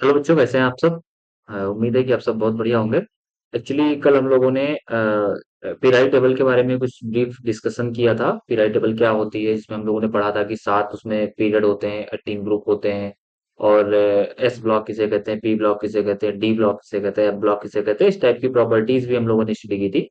Hello बच्चों, कैसे हैं आप सब। उम्मीद है कि आप सब बहुत बढ़िया होंगे। एक्चुअली कल हम लोगों ने पीरियड टेबल के बारे में कुछ ब्रीफ डिस्कशन किया था। पीरियड टेबल क्या होती है, इसमें हम लोगों ने पढ़ा था कि 7 उसमें पीरियड होते हैं, 3 ग्रुप होते हैं। और एस ब्लॉक किसे कहते हैं, पी ब्लॉक किसे कहते हैं, डी ब्लॉक किसे कहते हैं, एफ ब्लॉक किसे कहते हैं, इस टाइप की प्रॉपर्टीज भी हम लोगों ने स्टडी की थी।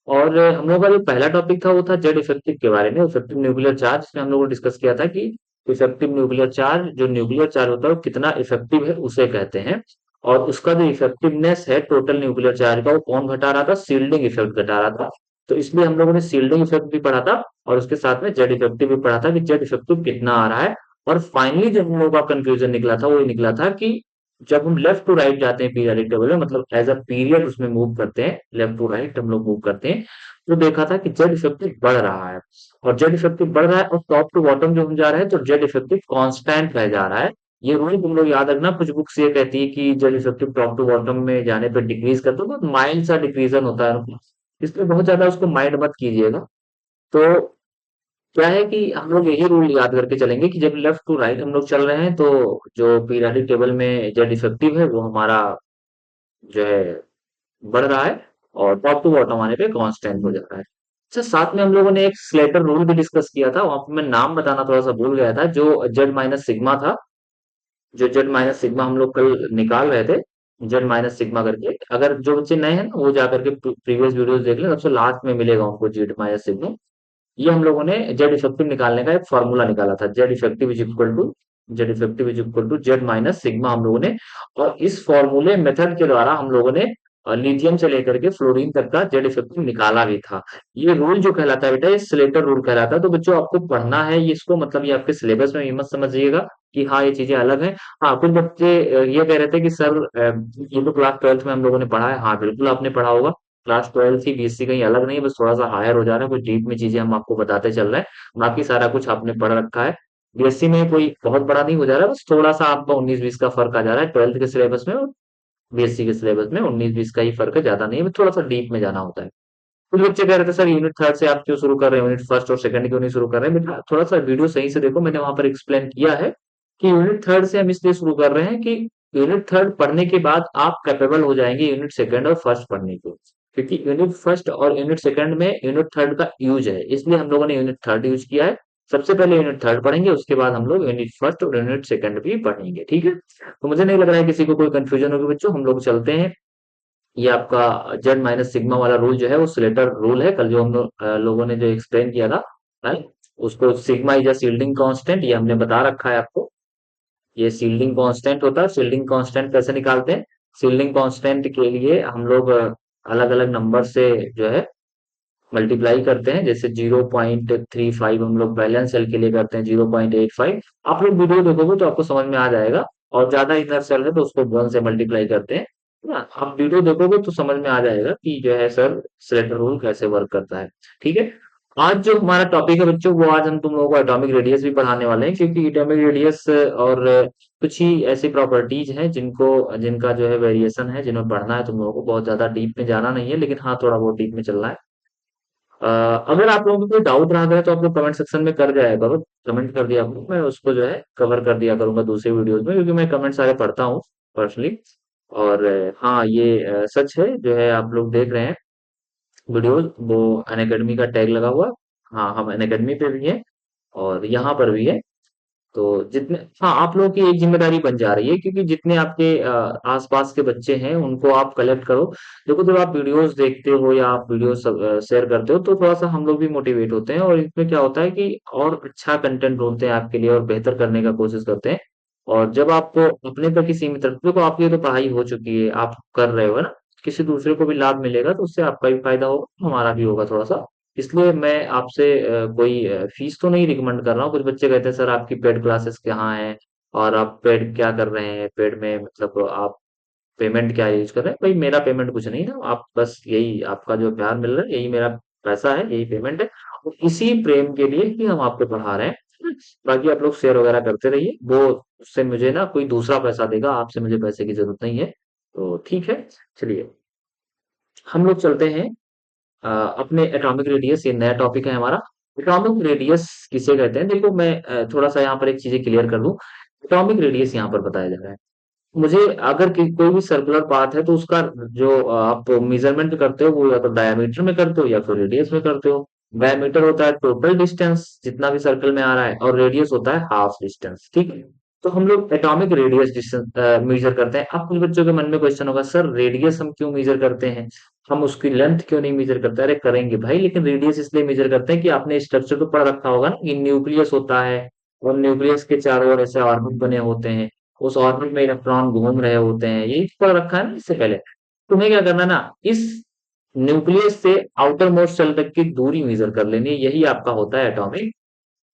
और हम लोगों का जो पहला टॉपिक था वो था जेड इफेक्टिव के बारे में, इफेक्टिव न्यूक्लियर चार्ज। इसमें हम लोगों ने डिस्कस किया था कि इफेक्टिव न्यूक्लियर चार्ज, जो न्यूक्लियर चार्ज होता है वो कितना इफेक्टिव है उसे कहते हैं। और उसका जो इफेक्टिवनेस है टोटल न्यूक्लियर चार्ज का, वो कौन घटा रहा था, शील्डिंग इफेक्ट घटा रहा था। तो इसलिए हम लोगों ने शील्डिंग इफेक्ट भी पढ़ा था और उसके साथ में जेड इफेक्टिव भी पढ़ा था कि जेड इफेक्टिव कितना आ रहा है। और फाइनली जब हम लोगों का कंक्लूजन निकला था वो ये निकला था कि जब हम लेफ्ट टू राइट जाते हैं पीरियडिक टेबल में, मतलब एज अ पीरियड उसमें मूव करते हैं, लेफ्ट टू राइट हम लोग मूव करते हैं, तो देखा था कि जेड इफेक्टिव बढ़ रहा है। और जेड इफेक्टिव बढ़ रहा है और टॉप टू बॉटम जो हम जा रहे हैं तो जेड इफेक्टिव कांस्टेंट रह जा रहा है। ये रूल तुम लोग याद रखना, कुछ बुक्स ये कहती है कि Z effective top to bottom में जाने पर डिक्रीज करते हो, तो माइल्ड सा डिक्रीजन होता है, इसलिए बहुत ज्यादा उसको माइंड मत कीजिएगा। तो क्या है कि हम लोग यही रूल याद करके चलेंगे कि जब लेफ्ट टू राइट हम लोग चल रहे हैं तो जो पीरियडिक टेबल में जेड इफेक्टिव है वो हमारा जो है बढ़ रहा है, और टॉप टू बॉटम आने पे कांस्टेंट हो जा रहा है। अच्छा, साथ में हम लोगों ने एक स्लेटर रूल भी डिस्कस किया था, वहां पे मैं नाम बताना थोड़ा सा भूल गया था, जो जेड माइनस सिग्मा था। जो जेड माइनस सिग्मा हम लोग कल निकाल रहे थे, जेड माइनस सिग्मा करके, अगर जो बच्चे नए हैं ना वो जा करके प्रीवियस वीडियोस देख लें, सबसे लास्ट में मिलेगा उनको जेड माइनस सिग्मा। ये हम लोगों ने जेड इफेक्टिव निकालने का एक फॉर्मूला निकाला था, Z effective is equal to Z minus sigma हम लोगों ने। और इस फॉर्मूले मेथड के द्वारा हम लोगों ने लिथियम से लेकर के फ्लोरीन तक का जेड इफेक्टिव निकाला भी था। ये रूल जो कहलाता है बेटा, ये स्लेटर रूल कहलाता है। तो बच्चों आपको पढ़ना है ये, इसको मतलब ये आपके सिलेबस में ये मत समझिएगा कि हाँ ये चीजें अलग हैं। हाँ, कुछ बच्चे ये कह रहे थे कि सर ये तो क्लास 12th में हम लोगों ने पढ़ा है। हाँ बिल्कुल आपने पढ़ा होगा, क्लास 12 ही बीएससी कहीं अलग नहीं है, बस थोड़ा सा हायर हो जा रहा है, कुछ डीप में चीजें हम आपको बताते चल रहे हैं, बाकी सारा कुछ आपने पढ़ रखा है। बीएससी में कोई बहुत बड़ा नहीं हो जा रहा है, बस थोड़ा सा आपका 19-20 का फर्क आ जा रहा है 12th के सिलेबस में और बीएससी के सिलेबस में, 19-20 का ही फर्क है, ज्यादा नहीं है, बस थोड़ा सा डीप में जाना होता है। कुछ बच्चे कह रहे थे सर यूनिट थर्ड से आप क्यों शुरू कर रहे हैं, यूनिट फर्स्ट और सेकंड क्यों नहीं शुरू कर रहे हैं। बेटा थोड़ा सा वीडियो सही से देखो, मैंने वहां पर एक्सप्लेन किया है कि यूनिट थर्ड से हम इसलिए शुरू कर रहे हैं कि यूनिट थर्ड पढ़ने के बाद आप कैपेबल हो जाएंगे यूनिट सेकंड और फर्स्ट पढ़ने के, क्योंकि यूनिट फर्स्ट और यूनिट सेकंड में यूनिट थर्ड का यूज है, इसलिए हम लोगों ने यूनिट थर्ड यूज किया है। सबसे पहले यूनिट थर्ड पढ़ेंगे, उसके बाद हम लोग यूनिट फर्स्ट और यूनिट सेकंड भी पढ़ेंगे, ठीक है। तो मुझे नहीं लग रहा है किसी को कोई कंफ्यूजन होगी बच्चों, हम लोग चलते हैं। ये आपका जेड माइनस सिग्मा वाला रूल जो है वो स्लेटर रूल है, कल जो हम लोगों ने जो एक्सप्लेन किया था, राइट। उसको sigma is a shielding constant, ये हमने बता रखा है आपको। ये शील्डिंग कांस्टेंट होता है। शील्डिंग कांस्टेंट कैसे निकालते हैं, शील्डिंग कांस्टेंट के लिए हम लोग अलग अलग नंबर से जो है मल्टीप्लाई करते हैं। जैसे 0.35 हम लोग बैलेंस सेल के लिए करते हैं, 0.85। आप लोग वीडियो देखोगे तो आपको समझ में आ जाएगा। और ज्यादा इनर सेल है तो उसको 1 से मल्टीप्लाई करते हैं, है ना। आप वीडियो देखोगे तो समझ में आ जाएगा कि जो है सर स्लेटर रूल कैसे वर्क करता है, ठीक है। आज जो हमारा टॉपिक है बच्चों, वो आज हम तुम लोगों को एटॉमिक रेडियस भी पढ़ाने वाले हैं, क्योंकि एटॉमिक रेडियस और कुछ ही ऐसी प्रॉपर्टीज हैं जिनको जिनका जो है वेरिएशन है, जिन्हें पढ़ना है तुम लोगों को, बहुत ज्यादा डीप में जाना नहीं है, लेकिन हाँ थोड़ा बहुत डीप में चलना है। अ, अगर आप लोगों को कोई डाउट रहा है तो आप लोग कमेंट सेक्शन में कर जाया करो, कमेंट कर दिया करो, मैं उसको जो है कवर कर दिया करूंगा दूसरे वीडियोस में, क्योंकि मैं कमेंट सारे पढ़ता हूँ पर्सनली। और हाँ ये सच है, जो है आप लोग देख रहे हैं वीडियोस, वो अनअकैडमी का टैग लगा हुआ। हाँ हम अनअकैडमी पे भी हैं और यहाँ पर भी है। तो जितने, हाँ आप लोगों की एक जिम्मेदारी बन जा रही है, क्योंकि जितने आपके आसपास के बच्चे हैं उनको आप कलेक्ट करो। देखो जब आप वीडियोस देखते हो या आप वीडियो शेयर करते हो तो थोड़ा सा हम लोग भी मोटिवेट होते हैं, और इसमें क्या होता है कि और अच्छा कंटेंट ढूंढते हैं आपके लिए और बेहतर करने का कोशिश करते हैं। और जब आपको अपने तक ही सीमित रखते हो, देखो आपकी तो पढ़ाई हो चुकी है, आप कर रहे हो, है ना। किसी दूसरे को भी लाभ मिलेगा तो उससे आपका भी फायदा होगा, हमारा भी होगा थोड़ा सा। इसलिए मैं आपसे कोई फीस तो नहीं रिकमेंड कर रहा हूँ। कुछ बच्चे कहते हैं सर आपकी पेड क्लासेस कहाँ है, और आप पेड क्या कर रहे हैं, पेड में मतलब आप पेमेंट क्या यूज कर रहे हैं। भाई मेरा पेमेंट कुछ नहीं है, आप बस यही आपका जो प्यार मिल रहा है यही मेरा पैसा है, यही पेमेंट है, और इसी प्रेम के लिए ही हम आपको पढ़ा रहे हैं। बाकी आप लोग शेयर वगैरह करते रहिए, वो उससे मुझे ना कोई दूसरा पैसा देगा, आपसे मुझे पैसे की जरूरत नहीं है। तो ठीक है, चलिए हम लोग चलते हैं अपने एटॉमिक रेडियस, ये नया टॉपिक है हमारा। एटॉमिक रेडियस किसे कहते हैं, देखो मैं थोड़ा सा यहाँ पर एक चीजें क्लियर कर दूं। एटॉमिक रेडियस यहाँ पर बताया जा रहा है, मुझे अगर कोई भी सर्कुलर पाथ है तो उसका जो आप मेजरमेंट करते हो वो या तो डायमीटर में करते हो या फिर रेडियस में करते हो। डायमीटर होता है टोटल डिस्टेंस जितना भी सर्कल में आ रहा है, और रेडियस होता है हाफ डिस्टेंस, ठीक है। तो हम लोग एटॉमिक रेडियस डिस्टेंस मेजर करते हैं। अब कुछ बच्चों के मन में क्वेश्चन होगा, सर रेडियस हम क्यों मेजर करते हैं, हम उसकी लेंथ क्यों नहीं मेजर करते? अरे करेंगे भाई, लेकिन रेडियस इसलिए मेजर करते हैं कि आपने स्ट्रक्चर तो पढ़ रखा होगा ना कि न्यूक्लियस होता है, और न्यूक्लियस के चारों ओर ऐसे ऑर्बिट बने होते हैं, उस ऑर्बिट में इलेक्ट्रॉन घूम रहे होते हैं, यही तो पढ़ रखा है ना इससे पहले। तुम्हें क्या करना है ना, इस न्यूक्लियस से आउटर मोस्ट सेल तक की दूरी मेजर कर लेनी है, यही आपका होता है एटॉमिक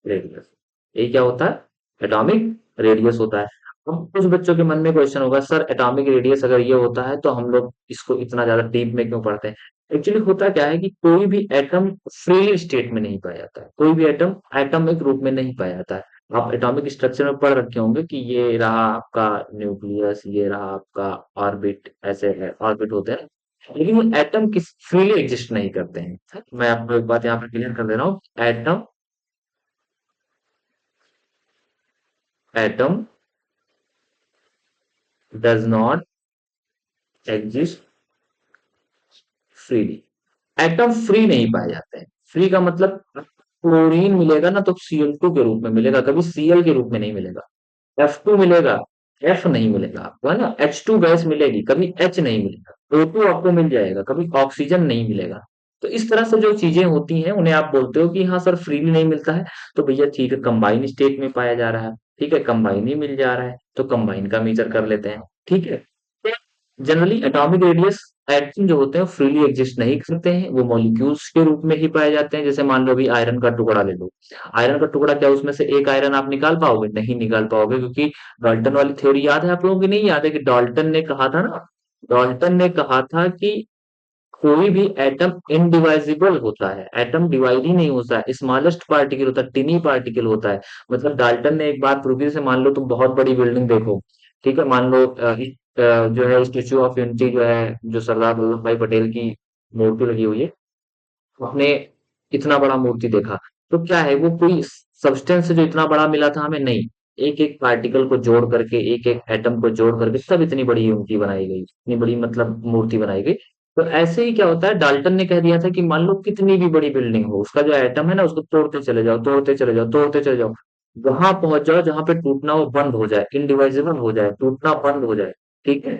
रेडियस। ये क्या होता है? एटॉमिक रेडियस होता है। अब कुछ बच्चों के मन में क्वेश्चन होगा, सर एटॉमिक रेडियस अगर ये होता है तो हम लोग इसको इतना ज्यादा डीप में क्यों पढ़ते हैं? एक्चुअली होता क्या है कि कोई भी एटम फ्री स्टेट में नहीं पाया जाता है, कोई भी एटम एटॉमिक रूप में नहीं पाया जाता है। आप एटॉमिक स्ट्रक्चर में पढ़ रखे होंगे कि ये रहा आपका न्यूक्लियस, ये रहा आपका ऑर्बिट, ऐसे है ऑर्बिट होते हैं, लेकिन वो एटम किस फ्रीली एग्जिस्ट नहीं करते हैं। मैं आपको एक बात यहाँ पे क्लियर कर दे रहा हूँ, atom atom does not exist freely. Atom free नहीं पाए जाते हैं। फ्री का मतलब क्लोरीन मिलेगा ना तो Cl2 के रूप में मिलेगा, कभी Cl के रूप में नहीं मिलेगा। F2 मिलेगा, F नहीं मिलेगा आपको, है ना। H2 गैस मिलेगी, कभी H नहीं मिलेगा। O2 आपको मिल जाएगा, कभी ऑक्सीजन नहीं मिलेगा। तो इस तरह से जो चीजें होती हैं उन्हें आप बोलते हो कि हाँ सर फ्रीली नहीं मिलता है, तो भैया ठीक है कंबाइन स्टेट में पाया जा रहा है, ठीक है कंबाइन ही मिल जा रहा है तो कंबाइन का मेजर कर लेते हैं, ठीक है। जनरली एटॉमिक रेडियस एटम जो होते हैं फ्रीली एग्जिस्ट नहीं करते हैं, वो मॉलिक्यूल्स के रूप में ही पाए जाते हैं। जैसे मान लो अभी आयरन का टुकड़ा ले लो, आयरन का टुकड़ा क्या उसमें से एक आयरन आप निकाल पाओगे? नहीं निकाल पाओगे, क्योंकि डाल्टन वाली थ्योरी याद है आप लोगों की? नहीं याद है कि डाल्टन ने कहा था ना, डाल्टन ने कहा था कि कोई भी एटम इनडिवाइजिबल होता है, एटम डिवाइड ही नहीं होता है, स्मॉलेस्ट पार्टिकल होता है, टिनी पार्टिकल होता है। मतलब डाल्टन ने एक बात प्रूव की, जैसे मान लो तुम बहुत बड़ी बिल्डिंग देखो, ठीक है, मान लो जो है स्टेच्यू ऑफ यूनिटी जो है, जो सरदार वल्लभ भाई पटेल की मूर्ति लगी हुई है, आपने इतना बड़ा मूर्ति देखा, तो क्या है वो कोई सब्सटेंस जो इतना बड़ा मिला था हमें? नहीं, एक एक पार्टिकल को जोड़ करके, एक एक एटम को जोड़ करके तब इतनी बड़ी यूनिटी बनाई गई, इतनी बड़ी मतलब मूर्ति बनाई गई। तो ऐसे ही क्या होता है, डाल्टन ने कह दिया था कि मान लो कितनी भी बड़ी बिल्डिंग हो, उसका जो एटम है ना उसको तोड़ते चले जाओ, तोड़ते चले जाओ, तोड़ते चले जाओ, वहां पहुंच जाओ जहां पे टूटना वो बंद हो जाए, इनडिवाइजिबल हो जाए, टूटना बंद हो जाए, ठीक है।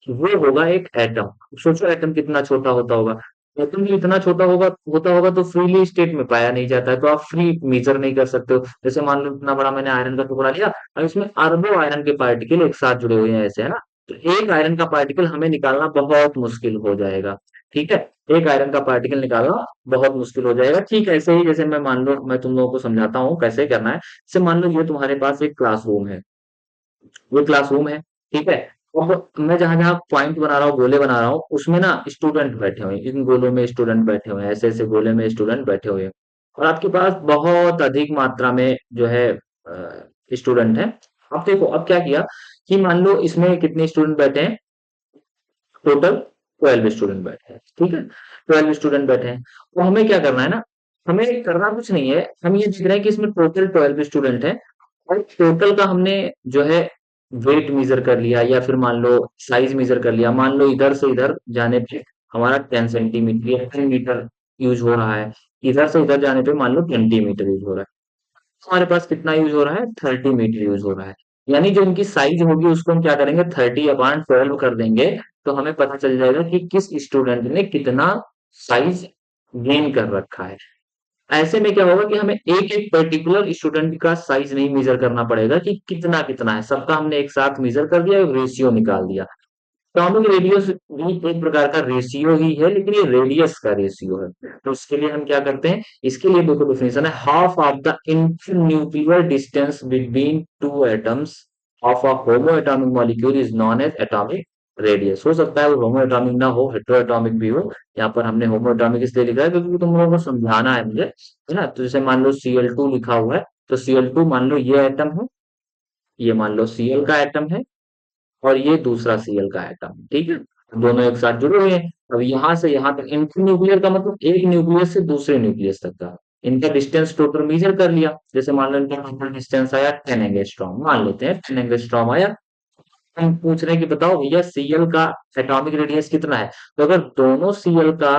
वो होगा एक एटम। सोचो एटम कितना छोटा होता होगा। एटम भी इतना छोटा होता होगा तो फ्रीली स्टेट में पाया नहीं जाता है, तो आप फ्री मेजर नहीं कर सकते हो। जैसे मान लो इतना बड़ा मैंने आयरन का टुकड़ा लिया, और इसमें अरबों आयरन के पार्टिकल एक साथ जुड़े हुए हैं ऐसे, है ना, तो एक आयरन का पार्टिकल हमें निकालना बहुत मुश्किल हो जाएगा, ठीक है। एक आयरन का पार्टिकल निकालना बहुत मुश्किल हो जाएगा। ठीक है, ऐसे ही जैसे मैं मान लो मैं तुम लोगों को समझाता हूँ कैसे करना है। जैसे मान लो ये तुम्हारे पास एक क्लासरूम है, ये क्लासरूम है, ठीक है। अब मैं जहां जहां पॉइंट बना रहा हूँ, गोले बना रहा हूँ, उसमें ना स्टूडेंट बैठे हुए हैं, इन गोलों में स्टूडेंट बैठे हुए हैं, ऐसे ऐसे गोले में स्टूडेंट बैठे हुए हैं, और आपके पास बहुत अधिक मात्रा में जो है स्टूडेंट है। अब देखो अब क्या किया कि मान लो इसमें कितने स्टूडेंट बैठे हैं, टोटल 12 स्टूडेंट बैठे हैं, ठीक है। 12 स्टूडेंट बैठे हैं, तो हमें क्या करना है ना, हमें करना कुछ नहीं है, हम ये देख रहे हैं कि इसमें टोटल 12 स्टूडेंट है, और टोटल का हमने जो है वेट मेजर कर लिया, या फिर मान लो साइज मेजर कर लिया। मान लो इधर से इधर जाने पे हमारा 10 सेंटीमीटर या 10 मीटर यूज हो रहा है, इधर से इधर जाने पे मान लो 20 मीटर यूज हो रहा है, हमारे पास कितना यूज हो रहा है? 30 मीटर यूज हो रहा है। यानी जो इनकी साइज होगी उसको हम क्या करेंगे, 30/12 कर देंगे, तो हमें पता चल जाएगा कि किस स्टूडेंट ने कितना साइज गेन कर रखा है। ऐसे में क्या होगा कि हमें एक एक पर्टिकुलर स्टूडेंट का साइज नहीं मेजर करना पड़ेगा कि कितना कितना है, सबका हमने एक साथ मेजर कर दिया, रेशियो निकाल दिया। टॉमिक रेडियस भी एक प्रकार का रेशियो ही है, लेकिन ये रेडियस का रेशियो है। तो उसके लिए हम क्या करते हैं, इसके लिए देखो डेफिनेशन है, half of the internuclear distance between two atoms of a homo atomic molecule is known as atomic radius. हो सकता है वो होमो एटॉमिक ना हो, हेटेरो एटॉमिक भी हो। यहाँ पर हमने होमो एटॉमिक इसलिए लिखा है क्योंकि तुम लोगों को समझाना है मुझे, है ना। तो जैसे मान लो Cl2 लिखा हुआ है, तो Cl2 मान लो ये एटम है, ये मान लो Cl का एटम है, और ये दूसरा Cl का एटम, ठीक है। दोनों एक साथ जुड़े हुए हैं। अब यहाँ से यहाँ तक इंटर न्यूक्लियर का मतलब एक न्यूक्लियस से दूसरे न्यूक्लियस तक का, इनका डिस्टेंस टोटल मेजर कर लिया। जैसे मान लो इनका टोटल डिस्टेंस आया 10 एंगस्ट्रॉम, मान लेते हैं 10 एंगस्ट्रॉम आया। हम पूछ रहे हैं कि बताओ भैया सीएल का एटॉमिक रेडियस कितना है। तो अगर दोनों सीएल का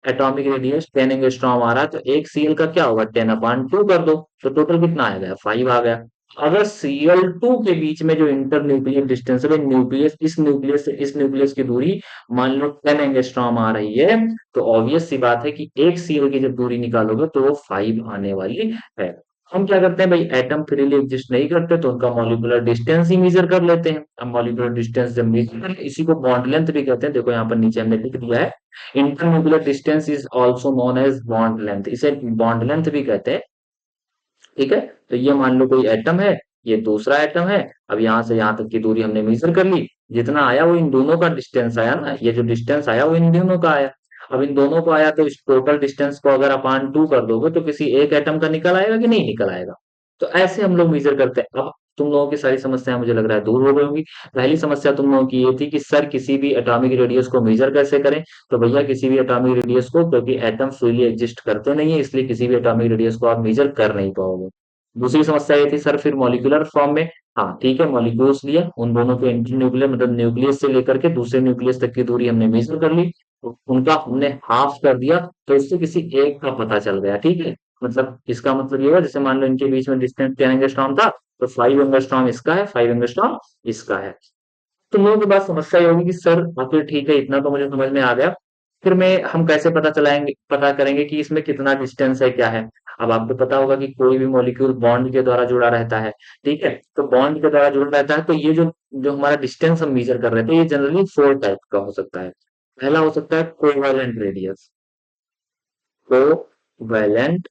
एटॉमिक रेडियस 10 एंगस्ट्रॉम आ रहा है तो एक सीएल का क्या होगा, 10/2 कर दो, तो टोटल कितना आ गया, 5 आ गया। अगर सीएल टू के बीच में जो इंटर न्यूक्लियर डिस्टेंस है, न्यूक्लियस इस न्यूक्लियस से इस न्यूक्लियस की दूरी मान लो 10 एंगस्ट्रॉम आ रही है, तो ऑब्वियस सी बात है कि एक सीएल की जब दूरी निकालोगे तो वो 5 आने वाली है। हम क्या करते हैं भाई, एटम फ्रीली एग्जिस्ट नहीं करते तो उनका मॉलिक्यूलर डिस्टेंस ही मेजर कर लेते हैं। अब मॉलिक्यूलर डिस्टेंस जब मेजर करें, इसी को बॉन्ड लेंथ भी कहते हैं, देखो यहाँ पर नीचे हमने लिख दिया है, internuclear distance is also known as bond length, इसे बॉन्ड लेंथ भी कहते हैं। ठीक है, तो ये मान लो कोई एटम है, ये दूसरा एटम है, अब यहाँ से यहाँ तक की दूरी हमने मेजर कर ली, जितना आया वो इन दोनों का डिस्टेंस आया ना, ये जो डिस्टेंस आया वो इन दोनों का आया। अब इन दोनों को आया तो इस टोटल डिस्टेंस को अगर अपान 2 कर दोगे तो किसी एक एटम का निकल आएगा कि नहीं निकल आएगा। तो ऐसे हम लोग मेजर करते हैं। अब तुम लोगों की सारी समस्याएं मुझे लग रहा है दूर हो गई होंगी। पहली समस्या तुम लोगों की ये थी कि सर किसी भी एटॉमिक रेडियस को मेजर कैसे करें। तो भैया किसी भी एटॉमिक रेडियस को, क्योंकि एटम फ्रीली एग्जिस्ट करते नहीं है, इसलिए किसी भी एटॉमिक रेडियस को आप मेजर कर नहीं पाओगे। दूसरी समस्या ये थी सर फिर मॉलिक्यूलर फॉर्म में। हाँ ठीक है, मॉलिक्यूल्स लिए उन दोनों के इंटरन्यूक्लियर मतलब न्यूक्लियस से लेकर के दूसरे न्यूक्लियस तक की दूरी हमने मेजर कर ली, तो उनका हमने हाफ कर दिया, तो इससे किसी एक का पता चल गया। ठीक है, मतलब इसका मतलब ये हुआ जैसे मान लो इनके बीच में डिस्टेंस 10 एंगस्ट्रॉम था, तो 5 एंगस्ट्रॉम इसका है, 5 एंगस्ट्रॉम इसका है। तुम लोगों के पास समस्या ये होगी कि सर हाँ फिर ठीक है, इतना तो मुझे समझ में आ गया, फिर मैं हम कैसे पता करेंगे कि इसमें कितना डिस्टेंस है क्या है। अब आपको पता होगा कि कोई भी मॉलिक्यूल बॉन्ड के द्वारा जुड़ा रहता है। ठीक है, तो बॉन्ड के द्वारा जुड़ा रहता है तो ये जो जो हमारा डिस्टेंस हम मेजर कर रहे थे ये जनरली 4 टाइप का हो सकता है। पहला हो सकता है कोवैलेंट रेडियस, कोवैलेंट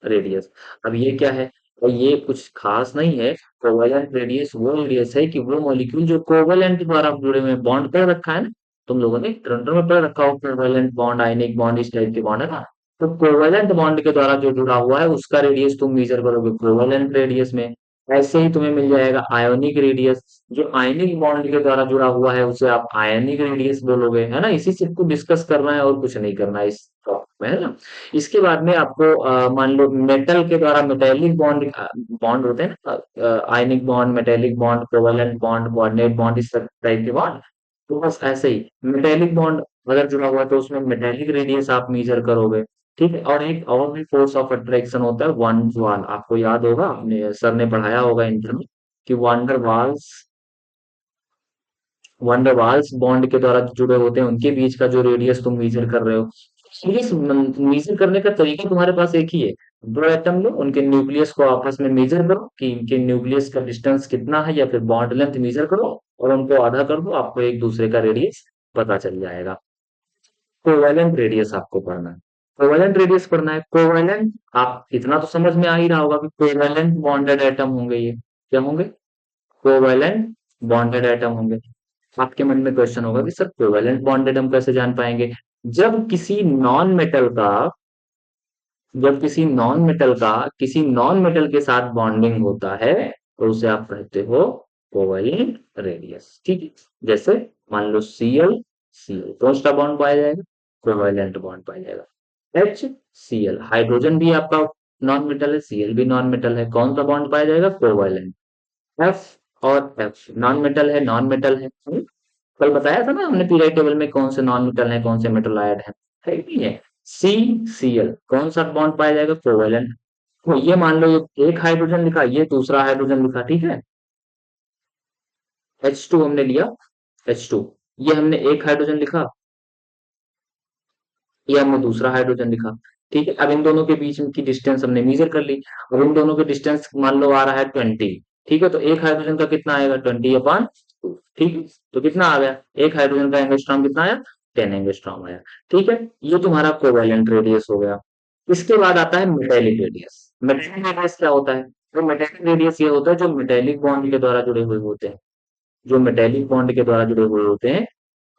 रेडियस। अब ये क्या है, और ये कुछ खास नहीं है। कोवैलेंट रेडियस वो रेडियस है कि वो मॉलिक्यूल जो कोवैलेंट द्वारा जुड़े हुए बॉन्ड कर रखा है ना, तुम लोगों ने टोरंटो में पढ़ रखा हो कोवैलेंट बॉन्ड, आयनिक बॉन्ड, इस टाइप के बॉन्ड है ना। तो कोवैलेंट बॉन्ड के द्वारा जो जुड़ा हुआ है उसका रेडियस तुम मेजर करोगे कोवैलेंट रेडियस में। ऐसे ही तुम्हें मिल जाएगा आयोनिक रेडियस, जो आयनिक बॉन्ड के द्वारा जुड़ा हुआ है उसे आप आयनिक रेडियस बोलोगे, है ना। इसी चीज को डिस्कस करना है और कुछ नहीं करना है इस टॉपिक में, है ना। इसके बाद में आपको मान लो मेटल के द्वारा मेटेलिक बॉन्ड बॉन्ड होते हैं ना, ionic bond, metallic bond, covalent bond, coordinate bond, इस टाइप के बॉन्ड। तो बस ऐसे ही मेटेलिक बॉन्ड अगर जुड़ा हुआ है तो उसमें मेटेलिक रेडियस आप मेजर करोगे। ठीक है, और एक और भी फोर्स ऑफ अट्रैक्शन होता है वन वाल, आपको याद होगा, अपने सर ने पढ़ाया होगा इंटर में कि van der Waals, van der Waals bond के द्वारा जुड़े होते हैं, उनके बीच का जो रेडियस तुम मेजर कर रहे हो, रेडियस मेजर करने का तरीका तुम्हारे पास एक ही है। दो एटम लो, उनके न्यूक्लियस को आपस में मेजर करो कि इनके न्यूक्लियस का डिस्टेंस कितना है, या फिर बॉन्ड लेंथ मेजर करो और उनको आधा कर दो, आपको एक दूसरे का रेडियस पता चल जाएगा। कोवेलेंट रेडियस आपको पढ़ना है, कोवेलेंट रेडियस पढ़ना है। कोवेलेंट, आप इतना तो समझ में आ ही रहा होगा कि कोवेलेंट बॉन्डेड एटम होंगे, ये क्या होंगे, कोवेलेंट बॉन्डेड एटम होंगे। आपके मन में क्वेश्चन होगा कि सर कोवेलेंट बॉन्डेड हम कैसे जान पाएंगे। जब किसी नॉन मेटल का जब किसी नॉन मेटल के साथ बॉन्डिंग होता है तो उसे आप कहते हो कोवेलेंट रेडियस। ठीक है, जैसे मान लो सीएल, सीएल कौन सा बॉन्ड पाया जाएगा, कोवेलेंट बॉन्ड पाया जाएगा। एच सीएल, हाइड्रोजन भी आपका नॉन मेटल है, सीएल भी नॉन मेटल है, कौन सा बॉन्ड पाया जाएगा, कोवेलेंट। एफ और एफ नॉन मेटल है, नॉन मेटल है। कल बताया था ना हमने पीरियड टेबल में कौन से नॉन मेटल है कौन से मेटल आयड है कि नहीं है। सी सीएल कौन सा बॉन्ड पाया जाएगा, कोवेलेंट। तो ये मान लो ये एक हाइड्रोजन लिखा, ये दूसरा हाइड्रोजन लिखा, ठीक है। H2 हमने लिया, H2, ये हमने एक हाइड्रोजन लिखा, ये हमने दूसरा हाइड्रोजन लिखा। ठीक है, अब इन दोनों के बीच की डिस्टेंस हमने मेजर कर ली। अब इन दोनों के डिस्टेंस मान लो आ रहा है 20। ठीक है, तो एक हाइड्रोजन का कितना आएगा, 20/2। ठीक है, तो कितना आ गया, एक हाइड्रोजन का एंगस्ट्रॉम कितना आया, 10 एंगस्ट्रॉम आया। ठीक है, ये तुम्हारा कोवेलेंट रेडियस हो गया। इसके बाद आता है मेटेलिक रेडियस। मेटेलिक रेडियस क्या होता है, तो मेटेलिक रेडियस ये होता है जो मेटेलिक बॉन्ड के द्वारा जुड़े हुए होते हैं, जो मेटेलिक बॉन्ड के द्वारा जुड़े हुए होते हैं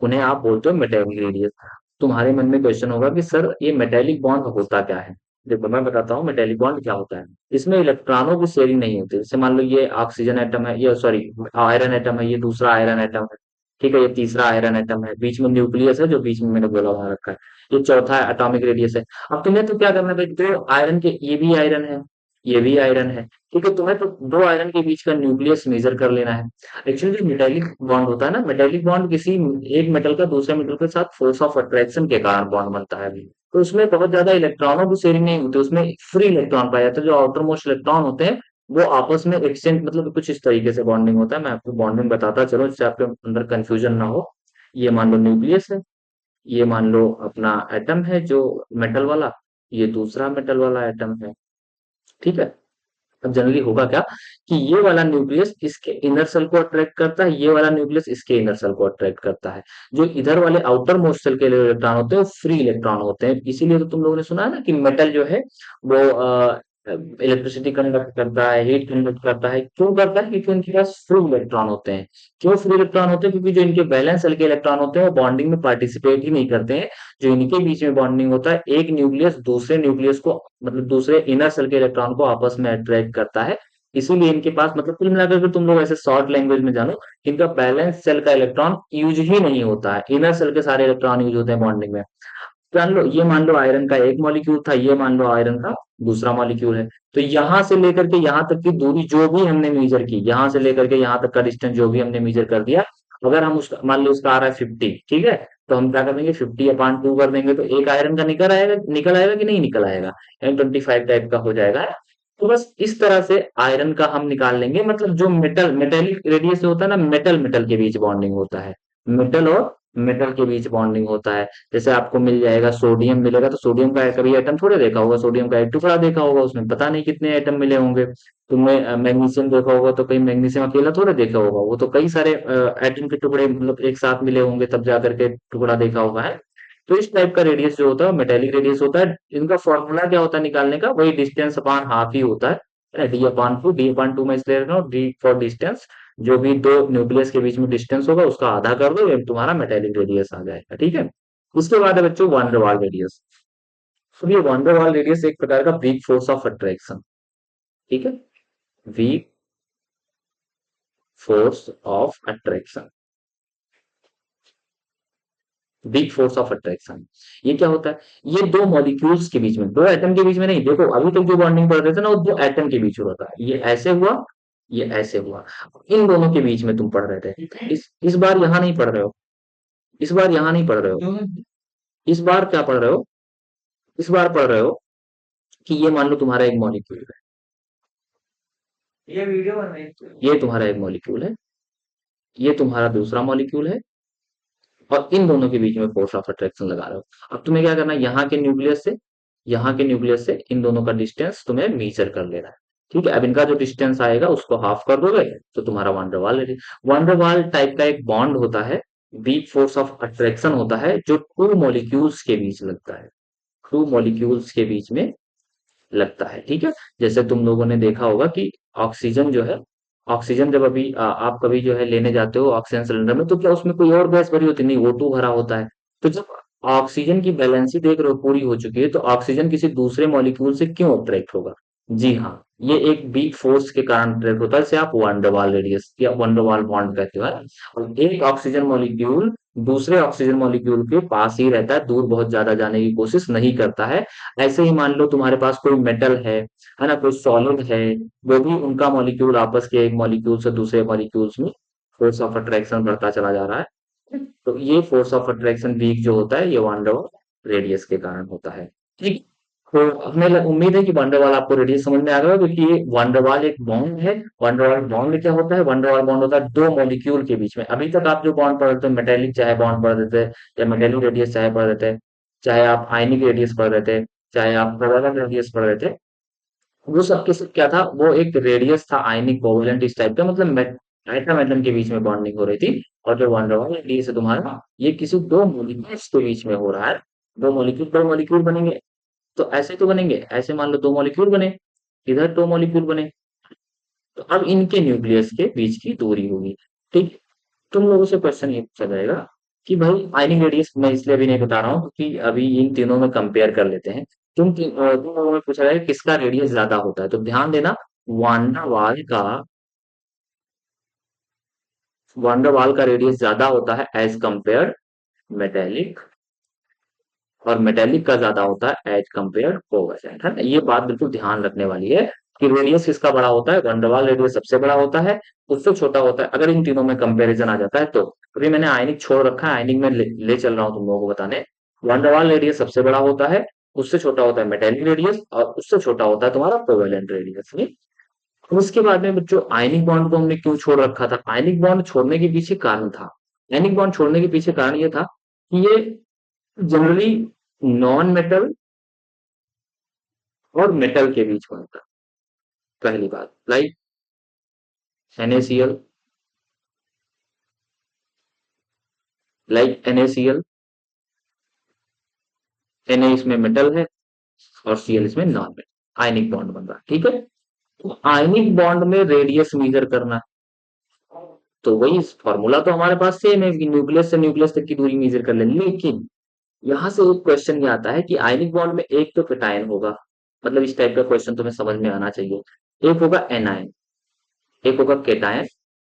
उन्हें आप बोलते हो मेटेलिक रेडियस। तुम्हारे मन में क्वेश्चन होगा कि सर ये मेटेलिक बॉन्ड होता क्या है। देखो मैं बताता हूँ मेटेलिक बॉन्ड क्या होता है। इसमें इलेक्ट्रॉनों की शेयरिंग नहीं होती। जैसे मान लो ये ऑक्सीजन एटम है, ये सॉरी आयरन एटम है, ये दूसरा आयरन एटम है। ठीक है, ये तीसरा आयरन एटम है, बीच में न्यूक्लियस है जो बीच में मैंने बोला वहां रखा है। ये चौथा एटॉमिक रेडियस है। अब तुम्हें तो क्या करना है भाई, दो आयरन के, ये भी आयरन है, ये भी आयरन है। ठीक है, तुम्हें तो दो आयरन के बीच का न्यूक्लियस मेजर कर लेना है। एक्चुअली जो मेटेलिक बॉन्ड होता है ना, मेटेलिक बॉन्ड किसी एक मेटल का दूसरे मेटल के साथ फोर्स ऑफ अट्रैक्शन के कारण बॉन्ड बनता है। तो उसमें बहुत ज्यादा इलेक्ट्रॉनों की शेयरिंग नहीं होती, उसमें फ्री इलेक्ट्रॉन पाए जाते हैं। जो आउटर मोस्ट इलेक्ट्रॉन होते हैं वो आपस में एक्सचेंज, मतलब कुछ इस तरीके से बॉन्डिंग होता है। मैं आपको बॉन्डिंग बताता चलो, जिससे आपके अंदर कंफ्यूजन ना हो। ये मान लो न्यूक्लियस है, ये मान लो अपना एटम है जो मेटल वाला, ये दूसरा मेटल वाला एटम है। ठीक है। अब जनरली होगा क्या कि ये वाला न्यूक्लियस इसके इनर सेल को अट्रैक्ट करता है, ये वाला न्यूक्लियस इसके इनर सेल को अट्रैक्ट करता है। जो इधर वाले आउटर मोस्ट सेल के इलेक्ट्रॉन होते हैं वो फ्री इलेक्ट्रॉन होते हैं। इसीलिए तो तुम लोगों ने सुना है ना कि मेटल जो है वो इलेक्ट्रिसिटी कंडक्ट करता है, हीट कंडक्ट करता है। क्यों करता है? क्योंकि उनके पास फ्री इलेक्ट्रॉन होते हैं। क्यों फ्री इलेक्ट्रॉन होते हैं? क्योंकि जो इनके वैलेंस सेल के इलेक्ट्रॉन होते हैं वो बॉन्डिंग में पार्टिसिपेट ही नहीं करते हैं। जो इनके बीच में बॉन्डिंग होता है, एक न्यूक्लियस दूसरे न्यूक्लियस को, मतलब दूसरे इनर सेल के इलेक्ट्रॉन को आपस में अट्रैक्ट करता है। इसीलिए इनके पास, मतलब कुल मिलाकर के तुम लोग ऐसे शॉर्ट लैंग्वेज में जानो, इनका बैलेंस सेल का इलेक्ट्रॉन यूज ही नहीं होता है, इनर सेल के सारे इलेक्ट्रॉन यूज होते हैं बॉन्डिंग में। जान लो, ये मान लो आयरन का एक मॉलिक्यूल था, ये मान लो आयरन का दूसरा मॉलिक्यूल है। तो यहां से लेकर के यहां तक की दूरी जो भी हमने मेजर की, यहां से लेकर के यहां तक का डिस्टेंस जो भी हमने मेजर कर दिया, अगर हम उसका मान लो उसका आ रहा है 50, ठीक है, तो हम क्या कर देंगे, 50/2 कर देंगे, तो एक आयरन का निकल आएगा कि नहीं निकल आएगा? M25 टाइप का हो जाएगा। तो बस इस तरह से आयरन का हम निकाल लेंगे। मतलब जो मेटेलिक रेडियस होता है ना, मेटल मेटल के बीच बॉन्डिंग होता है, मेटल और मेटल के बीच बॉन्डिंग होता है। जैसे आपको मिल जाएगा सोडियम मिलेगा, तो सोडियम का कभी एटम थोड़े देखा होगा, सोडियम का एक टुकड़ा देखा होगा, उसमें पता नहीं कितने एटम मिले होंगे। तुमने मैग्नीशियम देखा होगा तो कहीं मैग्नीशियम अकेला थोड़े देखा होगा, वो तो कई सारे एटम के टुकड़े मतलब एक साथ मिले होंगे, तब जाकर के टुकड़ा देखा होगा है। तो इस टाइप का रेडियस जो होता है मेटेलिक रेडियस होता है। इनका फॉर्मूला क्या होता है निकालने का? वही डिस्टेंस अपॉन हाफ ही होता है, D/2। D/2 मैं इसलिए रख रहा हूँ, डी फॉर डिस्टेंस। जो भी दो न्यूक्लियस के बीच में डिस्टेंस होगा उसका आधा कर दो, ये तुम्हारा मेटेलिक रेडियस आ जाएगा। ठीक है। उसके बाद है बच्चों वान डेर वाल रेडियस। तो ये वान डेर वाल रेडियस एक प्रकार का वीक फोर्स ऑफ अट्रैक्शन। ठीक है, weak force of attraction, weak force of attraction. ये क्या होता है? ये दो मॉलिक्यूल्स के बीच में, दो एटम के बीच में नहीं, देखो अभी तक जो बॉन्डिंग पढ़ रहे थे ना वो दो एटम के बीच हुआ था, ये ऐसे हुआ, ये ऐसे हुआ। इन दोनों के बीच में तुम पढ़ रहे थे। इस बार यहाँ नहीं पढ़ रहे हो, इस बार यहाँ नहीं पढ़ रहे हो। इस बार क्या पढ़ रहे हो? इस बार पढ़ रहे हो कि ये मान लो तुम्हारा एक मॉलिक्यूल है, ये तुम्हारा एक मॉलिक्यूल है, ये तुम्हारा दूसरा मॉलिक्यूल है, और इन दोनों के बीच में फोर्स ऑफ अट्रैक्शन लगा रहे हो। अब तुम्हें क्या करना है, यहाँ के न्यूक्लियस से इन दोनों का डिस्टेंस तुम्हें मीजर कर लेना है। ठीक है, अब इनका जो डिस्टेंस आएगा उसको हाफ कर दोगे तो तुम्हारा वान डर वाल टाइप का एक बॉन्ड होता है, वीक फोर्स ऑफ अट्रैक्शन होता है, जो टू मॉलिक्यूल्स के बीच लगता है, टू मॉलिक्यूल्स के बीच में लगता है। ठीक है। जैसे तुम लोगों ने देखा होगा कि ऑक्सीजन जो है, ऑक्सीजन जब अभी आप कभी जो है लेने जाते हो ऑक्सीजन सिलेंडर में, तो क्या उसमें कोई और गैस भरी होती है? नहीं, O2 भरा होता है। तो जब ऑक्सीजन की बैलेंसी देख रहे हो पूरी हो चुकी है, तो ऑक्सीजन किसी दूसरे मॉलिक्यूल से क्यों अट्रैक्ट होगा? जी हाँ, ये एक वीक फोर्स के कारण अट्रैक्ट होता है, इसे आप वंडरवाल रेडियस या वंडरवाल बॉन्ड कहते हो, है। और एक ऑक्सीजन मॉलिक्यूल दूसरे ऑक्सीजन मॉलिक्यूल के पास ही रहता है, दूर बहुत ज्यादा जाने की कोशिश नहीं करता है। ऐसे ही मान लो तुम्हारे पास कोई मेटल है ना, कोई सॉलिड है, वो भी उनका मॉलिक्यूल आपस के एक मॉलिक्यूल से दूसरे मॉलिक्यूल्स में फोर्स ऑफ अट्रैक्शन बढ़ता चला जा रहा है। तो ये फोर्स ऑफ अट्रैक्शन वीक जो होता है, ये वांडरवाल रेडियस के कारण होता है। ठीक। तो हमें उम्मीद है कि वांडरवाल आपको रेडियस समझ में आ गया होगा, क्योंकि ये वांडरवाल एक बॉन्ड है। वांडरवाल बॉन्ड क्या होता है? वांडरवाल बॉन्ड होता है दो मॉलिक्यूल के बीच में। अभी तक आप जो बॉन्ड पढ़ रहे थे, मेटेलिक चाहे बॉन्ड पढ़ रहे थे, या मेटेलिक रेडियस चाहे पढ़ रहे थे, चाहे आप आयनिक रेडियस पढ़ रहे थे, चाहे आप कोवेलेंट रेडियस पढ़ रहे थे, वो सबके सब क्या था? वो एक रेडियस था आयनिक कोवेलेंट इस टाइप का, मतलब एटम एटम के बीच में बॉन्डिंग हो रही थी। और जो वांडरवाल रेडियस है तुम्हारा, ये किसी दो मॉलिक्यूल्स के बीच में हो रहा है। दो मॉलिक्यूल बनेंगे, तो ऐसे तो बनेंगे, ऐसे मान लो दो मॉलिक्यूल बने, इधर दो मॉलिक्यूल बने, तो अब इनके न्यूक्लियस के बीच की दूरी होगी। ठीक। तुम लोगों से क्वेश्चन ये पूछा जाएगा कि भाई आयनिक रेडियस मैं इसलिए अभी नहीं बता रहा हूँ क्योंकि अभी इन तीनों में कंपेयर कर लेते हैं। तुम लोगों में पूछा जाएगा किसका रेडियस ज्यादा होता है, तो ध्यान देना, वांडरवाल का वांडरवाल का रेडियस ज्यादा होता है एज कंपेयर मेटेलिक, और मेटेलिक का ज्यादा होता है एज कंपेयर कोवेलेंट, है ना। ये बात बिल्कुल ध्यान रखने वाली है। कि रेडियस किसका बड़ा होता है, वंडरवाल रेडियस सबसे बड़ा होता है, उससे छोटा होता है अगर इन तीनों में कंपैरिजन आ जाता है तो। अभी मैंने आयनिक छोड़ रखा है, आयनिक में ले चल रहा हूँ तुम लोगों को बताने। वंडरवाल रेडियस सबसे बड़ा होता है, उससे छोटा होता है मेटेलिक रेडियस, और उससे छोटा होता है तुम्हारा कोवेलेंट रेडियस। उसके बाद में बच्चों आयनिक बॉन्ड को हमने क्यों छोड़ रखा था, आयनिक बॉन्ड छोड़ने के पीछे कारण था। आयनिक बॉन्ड छोड़ने के पीछे कारण ये था कि ये जनरली नॉन मेटल और मेटल के बीच बनता है। पहली बात, like NaCl, like NaCl, Na इसमें मेटल है और Cl इसमें नॉन मेटल, आयनिक बॉन्ड बन रहा है, ठीक है। तो आयनिक बॉन्ड में रेडियस मेजर करना, तो वही फॉर्मूला तो हमारे पास सेम है कि न्यूक्लियस से न्यूक्लियस तक की दूरी मेजर कर लेंगे, लेकिन यहाँ से एक क्वेश्चन ये आता है कि आयनिक बॉन्ड में एक तो कैटायन होगा, मतलब इस टाइप का क्वेश्चन तुम्हें समझ में आना चाहिए। एक होगा एनायन, एक होगा केटायन,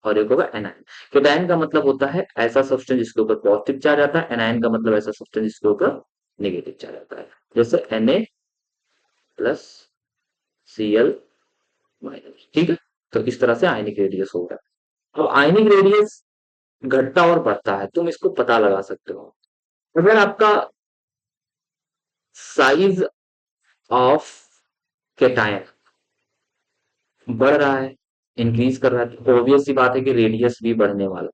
और एक होगा एनायन। केटायन का मतलब होता है ऐसा सब्सटेंस जिसके ऊपर पॉजिटिव चार्ज आता है, एनायन का मतलब ऐसा सब्सटेंस जिसके ऊपर नेगेटिव चार्ज आता है, जैसे Na+Cl-, ठीक है। तो इस तरह से आयनिक रेडियस होगा। अब आयनिक रेडियस घटता और बढ़ता है, तुम इसको पता लगा सकते हो। अगर आपका साइज ऑफ केटायन बढ़ रहा है, इंक्रीज कर रहा है, तो ऑब्वियस सी बात है कि रेडियस भी बढ़ने वाला,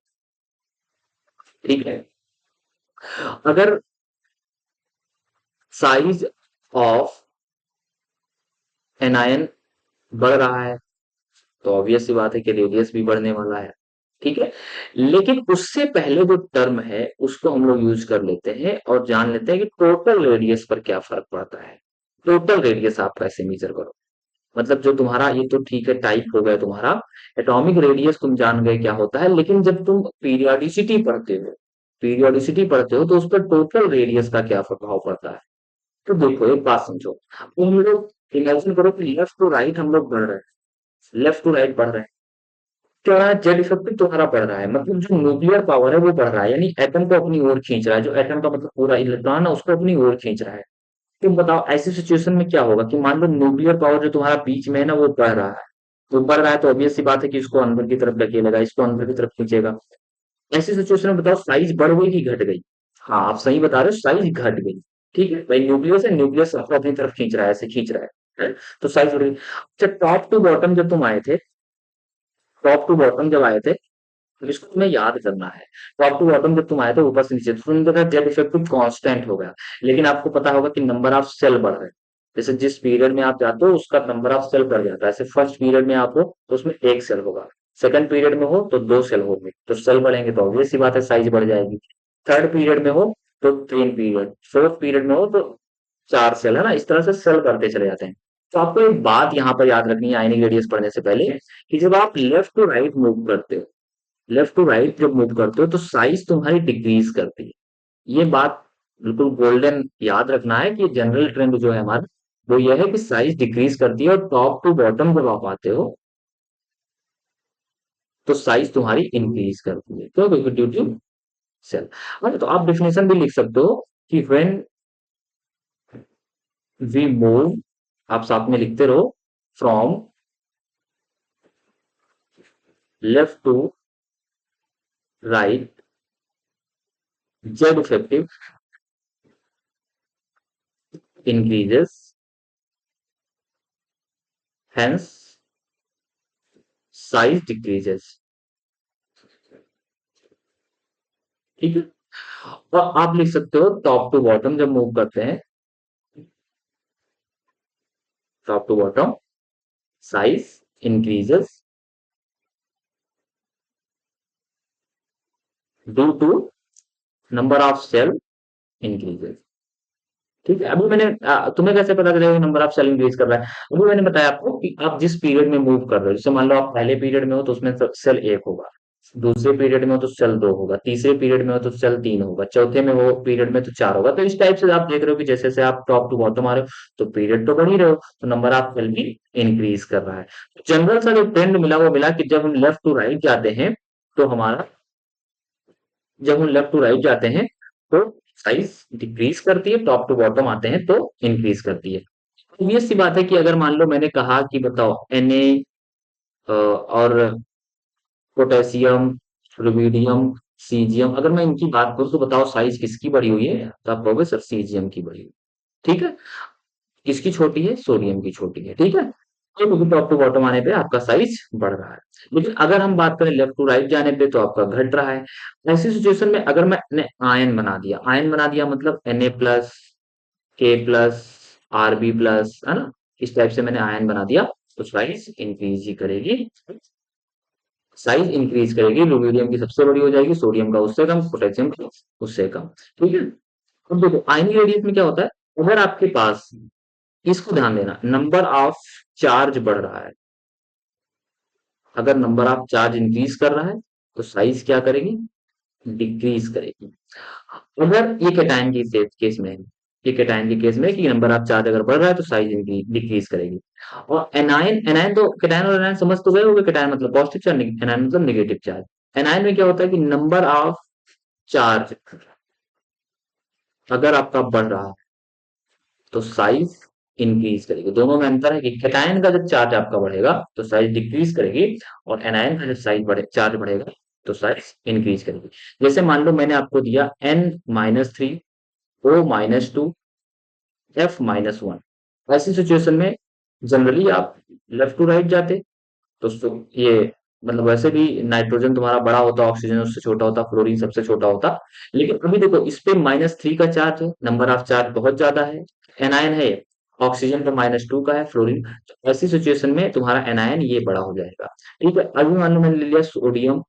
ठीक है। अगर साइज ऑफ एनायन बढ़ रहा है तो ऑब्वियस सी बात है कि रेडियस भी बढ़ने वाला है, ठीक है। लेकिन उससे पहले जो टर्म है उसको हम लोग यूज कर लेते हैं और जान लेते हैं कि टोटल रेडियस पर क्या फर्क पड़ता है। टोटल रेडियस आप कैसे मेजर करो, मतलब जो तुम्हारा ये तो ठीक है टाइप हो गया तुम्हारा, एटॉमिक रेडियस तुम जान गए क्या होता है, लेकिन जब तुम पीरियोडिसिटी पढ़ते हो, पीरियोडिसिटी पढ़ते हो तो उस पर टोटल रेडियस का क्या प्रभाव पड़ता है। तो देखो एक बात समझो, अब हम लोग इमेजिन करो कि लेफ्ट टू राइट हम लोग बढ़ रहे हैं, लेफ्ट टू राइट बढ़ रहे हैं, क्या जेड इफेक्टिव तुम्हारा बढ़ रहा है, मतलब जो न्यूक्लियर पावर है वो बढ़ रहा है, यानी एटम को अपनी ओर खींच रहा है, जो एटम का मतलब पूरा इलेक्ट्रॉन है उसको अपनी ओर खींच रहा है। तुम बताओ ऐसी सिचुएशन में क्या होगा कि मान लो न्यूक्लियर पावर जो तुम्हारा बीच में है ना वो बढ़ रहा है, तो बढ़ रहा है तो ऑब्वियस सी बात है कि इसको अंदर की तरफ ढकेलेगा, इसको अंदर की तरफ खींचेगा। ऐसी सिचुएशन में बताओ साइज बढ़ गई कि घट गई। हाँ आप सही बता रहे हो, साइज घट गई, ठीक है भाई, न्यूक्लियस है, न्यूक्लियस आपको अपनी तरफ खींच रहा है, ऐसे खींच रहा है? तो साइज बढ़ गई। अच्छा टॉप टू बॉटम जब तुम आए थे, टॉप टू बॉटम जब आए थे, तो इसको तुम्हें याद करना है। टॉप टू बॉटम जब तुम आए थे ऊपर से नीचे, तो तुमने देखा जेड इफेक्टिव कांस्टेंट हो गया, लेकिन आपको पता होगा कि नंबर ऑफ सेल बढ़ रहे हैं। जैसे जिस पीरियड में आप जाते हो उसका नंबर ऑफ सेल बढ़ जाता है, ऐसे फर्स्ट पीरियड में आप हो तो उसमें एक सेल होगा, सेकंड पीरियड में हो तो दो सेल होंगे, तो सेल बढ़ेंगे तो ऑब्वियस सी बात है साइज बढ़ जाएगी। थर्ड पीरियड में हो तो तीन पीरियड, फोर्थ पीरियड में हो तो चार सेल, है ना, इस तरह से सेल बढ़ते चले जाते हैं। तो आपको एक बात यहाँ पर याद रखनी है आयनिक रेडियस पढ़ने से पहले, कि जब आप लेफ्ट टू राइट मूव करते हो, लेफ्ट टू राइट जब मूव करते हो तो साइज तुम्हारी डिक्रीज करती है। ये बात बिल्कुल गोल्डन याद रखना है कि जनरल ट्रेंड जो है हमारा वो ये है कि साइज डिक्रीज करती है, और टॉप टू बॉटम जब आप आते हो तो साइज तुम्हारी इंक्रीज करती है, क्यों, बिकॉज ड्यू टू सेल। तो आप डिफिनेशन भी लिख सकते हो कि व्हेन वी मूव, आप साथ में लिखते रहो, from left to right, Z effective increases, hence size decreases, ठीक है। और आप लिख सकते हो टॉप टू बॉटम जब मूव करते हैं, top to bottom size increases due to number of shell increases, ठीक है। अभी मैंने तुम्हें कैसे पता चलेगा नंबर ऑफ सेल इंक्रीज कर रहा है, अभी मैंने बताया आपको कि आप जिस पीरियड में मूव कर रहे हो, जैसे मान लो आप पहले पीरियड में हो तो उसमें सेल एक होगा, दूसरे पीरियड में हो तो सेल दो होगा, तीसरे पीरियड में हो तो सेल तीन होगा, चौथे में हो पीरियड में तो चार होगा। तो इस टाइप से आप देख रहे हो कि जैसे जैसे आप टॉप टू बॉटम आ रहे हो तो पीरियड तो बढ़ ही रहे हो, तो नंबर ऑफ सेल भी इंक्रीज कर रहा है। जनरल सा जो ट्रेंड मिला वो मिला कि जब हम लेफ्ट टू राइट जाते हैं तो हमारा, जब हम लेफ्ट टू राइट जाते हैं तो साइज डिक्रीज करती है, टॉप टू बॉटम आते हैं तो इंक्रीज करती है। obvious सी बात है कि अगर मान लो मैंने कहा कि बताओ Na और पोटेशियम, रुबिडियम, सीजियम, अगर मैं इनकी बात करूं तो बताओ साइज किसकी बड़ी हुई है, तो आप कहोगे सर सीजियम की बड़ी हुई है। ठीक है, किसकी छोटी है, सोडियम की छोटी है। ठीक है, तो टॉप टू बॉटम आने पे आपका साइज बढ़ रहा है। लेकिन अगर हम बात करें लेफ्ट टू राइट जाने पे तो आपका घट रहा है। ऐसी सिचुएशन में अगर मैंने आयन बना दिया, आयन बना दिया मतलब Na+, K+, Rb+, है ना, इस टाइप से मैंने आयन बना दिया, तो साइज इंक्रीज ही करेगी, साइज इंक्रीज करेगी। रुबिडियम की सबसे बड़ी हो जाएगी, सोडियम का उससे कम, पोटेशियम का उससे कम। ठीक है, अब देखो आयनिक रेडियस में क्या होता है, अगर आपके पास, इसको ध्यान देना, नंबर ऑफ चार्ज बढ़ रहा है, अगर नंबर ऑफ चार्ज इंक्रीज कर रहा है तो साइज क्या करेगी, डिक्रीज करेगी। अगर ये कैटायन की केस में है, ये कैटायन के केस में कि नंबर ऑफ चार्ज अगर बढ़ रहा है तो साइज डिक्रीज करेगी। और एनायन, एनायन तो कैटायन और एनायन समझ तो गए होंगे, कैटायन मतलब पॉजिटिव चार्ज, एनायन मतलब नेगेटिव चार्ज। एनायन में क्या होता है कि नंबर ऑफ चार्ज अगर आपका बढ़ रहा है तो साइज इंक्रीज करेगी। दोनों में अंतर है कि कैटायन का जब चार्ज आपका बढ़ेगा तो साइज डिक्रीज करेगी, और एनायन का जब साइज बढ़े, चार्ज बढ़ेगा तो साइज इंक्रीज करेगी। जैसे मान लो मैंने आपको दिया N-3, O-2, F-1, ऐसी सिचुएशन में जनरली आप लेफ्ट टू राइट जाते, तो ये मतलब वैसे भी नाइट्रोजन तुम्हारा बड़ा होता, ऑक्सीजन उससे छोटा होता, फ्लोरीन सबसे छोटा होता। लेकिन अभी देखो इस पे -3 का चार्ज है, नंबर ऑफ चार्ज बहुत ज्यादा है, एनायन है, ऑक्सीजन पे -2 का है, फ्लोरीन, तो ऐसी सिचुएशन में तुम्हारा एनायन ये बड़ा हो जाएगा। ठीक है, अभी मान लो मैंने ले लिया सोडियम,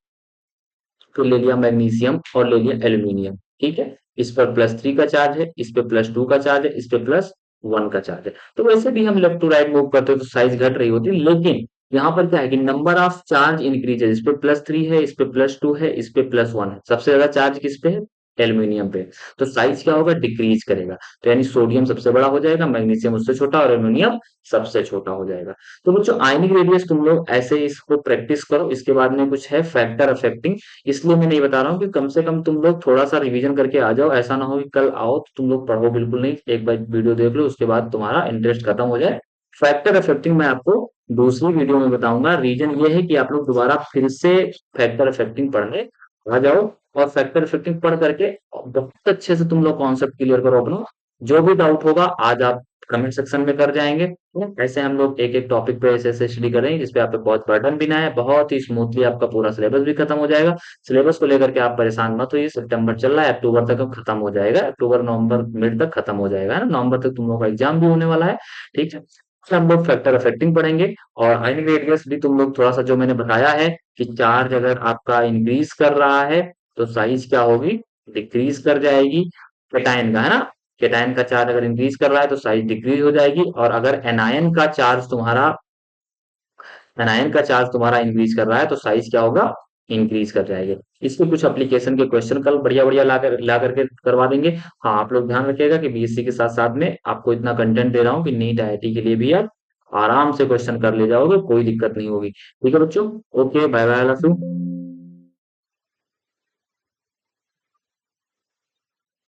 फिर ले लिया मैग्नीशियम और ले लिया एल्यूमिनियम। ठीक है, इस पर +3 का चार्ज है, इस पे +2 का चार्ज है, इस पे +1 का चार्ज है। तो वैसे भी हम लेफ्ट टू राइट मूव करते हैं तो साइज घट रही होती है, लेकिन यहाँ पर क्या है कि नंबर ऑफ चार्ज इंक्रीज है, इस पे +3 है, इस पे +2 है, इस पे +1 है, सबसे ज्यादा चार्ज किस पे है, एल्यूमिनियम पे, तो साइज क्या होगा, डिक्रीज करेगा। तो यानी सोडियम सबसे बड़ा हो जाएगा, मैग्नीशियम उससे छोटा और एल्यूमिनियम सबसे छोटा हो जाएगा। तो बच्चों आयनिक रेडियस तुम लोग ऐसे इसको प्रैक्टिस करो, इसके बाद में कुछ है फैक्टर अफेक्टिंग, इसलिए मैं नहीं बता रहा हूँ कि कम से कम तुम लोग थोड़ा सा रिवीजन करके आ जाओ, ऐसा ना हो कि कल आओ तो तुम लोग पढ़ो बिल्कुल नहीं, एक बार वीडियो देख लो उसके बाद तुम्हारा इंटरेस्ट खत्म हो जाए। फैक्टर अफेक्टिंग मैं आपको दूसरी वीडियो में बताऊंगा। रीजन ये है कि आप लोग दोबारा फिर से फैक्टर अफेक्टिंग पढ़ने आ जाओ, और फैक्टर इफेक्टिव पढ़ करके बहुत अच्छे से तुम लोग कॉन्सेप्ट क्लियर करो अपना। जो भी डाउट होगा आज आप कमेंट सेक्शन में कर जाएंगे, ऐसे हम लोग एक एक टॉपिक पे ऐसे ऐसे स्टडी करेंगे जिसपे आप पे बहुत बर्डन भी ना है, बहुत ही स्मूथली आपका पूरा सिलेबस भी खत्म हो जाएगा। सिलेबस को लेकर के आप परेशान मत होइए, सितंबर चल रहा है, अक्टूबर तक अब खत्म हो जाएगा, अक्टूबर नवंबर मिड तक खत्म हो जाएगा, है ना, नवंबर तक तुम लोग का एग्जाम भी होने वाला है। ठीक है, फिर हम लोग फैक्टर अफेक्टिंग पढ़ेंगे। और आयनिक रेडियस भी तुम लोग थोड़ा सा जो मैंने बताया है कि चार्ज अगर आपका इंक्रीज कर रहा है तो साइज क्या होगी, डिक्रीज कर जाएगी, कैटायन का, है ना, कैटायन का चार्ज अगर इंक्रीज कर रहा है तो साइज डिक्रीज हो जाएगी, और अगर एनायन का चार्ज तुम्हारा इंक्रीज कर रहा है तो साइज क्या होगा, इंक्रीज कर जाएगी। इसके कुछ एप्लीकेशन के क्वेश्चन कल बढ़िया बढ़िया ला करके करवा देंगे। हाँ, आप लोग ध्यान रखिएगा कि बीएससी के साथ साथ में आपको इतना कंटेंट दे रहा हूँ कि नीट आईआईटी के लिए भी आप आराम से क्वेश्चन कर ले जाओगे, कोई दिक्कत नहीं होगी। ठीक है बच्चों, okay, bye bye, love you.